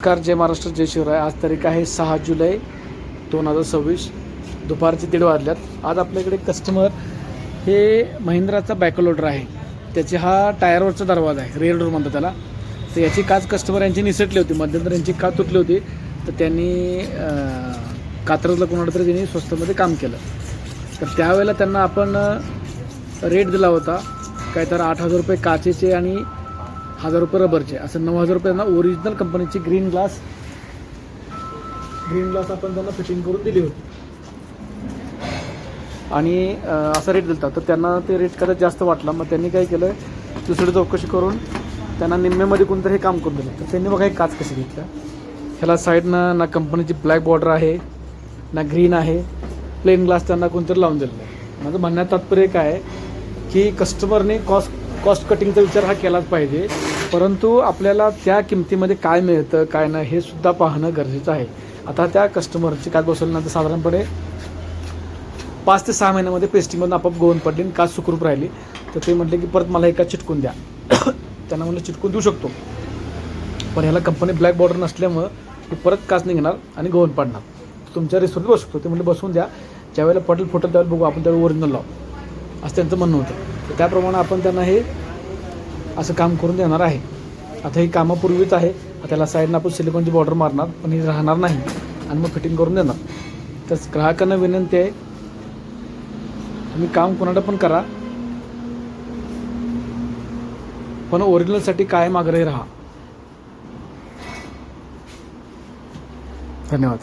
नमस्कार, जय महाराष्ट्र, जय शिवराय. आज तारीख आहे 6 जुलै 2026, दुपारचे 1:30 वाजल्यात. आज आपल्याकडे कस्टमर हे महिंद्राचा बॅकलोडर आहे. त्याची हा टायरवरचा दरवाजा आहे, रेअर डोर म्हणतात त्याला. तर याची काच कस्टमर यांची निसटली होती, मध्यंतर यांची काच तुटली होती. तर त्यांनी कात्रजला कोणाला तरी त्यांनी स्वस्तामध्ये काम केलं. तर त्यावेळेला त्यांना आपण रेट दिला होता काय तर 8,000 रुपये काचेचे आणि 1,000 रुपये रबरचे, असं 9,000 रुपयांना ओरिजिनल कंपनीची ग्रीन ग्लास आपण त्यांना फिटिंग करून दिली होती आणि असा रेट दिला. तर त्यांना ते रेट कदाचित जास्त वाटला. मग त्यांनी काय केलं, दुसरी चौकशी करून त्यांना निम्म्यामध्ये कोणतरी हे काम करून दिलं. तर त्यांनी बघा हे काच कशी घेतलं. ह्याला साईडनं ना कंपनीची ब्लॅक बॉर्डर आहे, ना ग्रीन आहे, प्लेन ग्लास त्यांना कोणतरी लावून दिलेलं आहे. माझं म्हणण्यात तात्पर्य काय आहे की कस्टमरने कॉस्ट कटिंगचा विचार हा केलाच पाहिजे, परंतु आपल्याला त्या किमतीमध्ये काय मिळतं काय नाही हे सुद्धा पाहणं गरजेचं आहे. आता त्या कस्टमरची काच बसवल्यानंतर साधारणपणे 5 ते 6 महिन्यामध्ये पेस्टिंगमधून आपोआप गोवन पडली आणि काच सुखरूप राहिली. तर ते म्हटले की परत मला एका चिटकून द्या. त्यांना म्हटलं चिटकून देऊ शकतो, पण ह्याला कंपनी ब्लॅक बॉर्डर नसल्यामुळं ही परत काच निघणार आणि गोवन पडणार. तुमच्या रिसोर्ट बसू शकतो. ते म्हटले बसवून द्या, ज्यावेळेला पटेल फोटो त्यावेळेला बघू, आपण त्यावेळेला ओरिजिनल लावू, असं त्यांचं म्हणणं होतं. तर त्याप्रमाणे आपण त्यांना हे असं काम करून देणार आहे. आता ही कामापूर्वीच आहे. त्याला साईडनं आपण सिलिकॉनची बॉर्डर मारणार, पण ही राहणार नाही आणि मग फिटिंग करून देणार. तर ग्राहकांना विनंती आहे, तुम्ही काम कोणाला पण करा, पण ओरिजिनलसाठी कायम आग्रही राहा. धन्यवाद.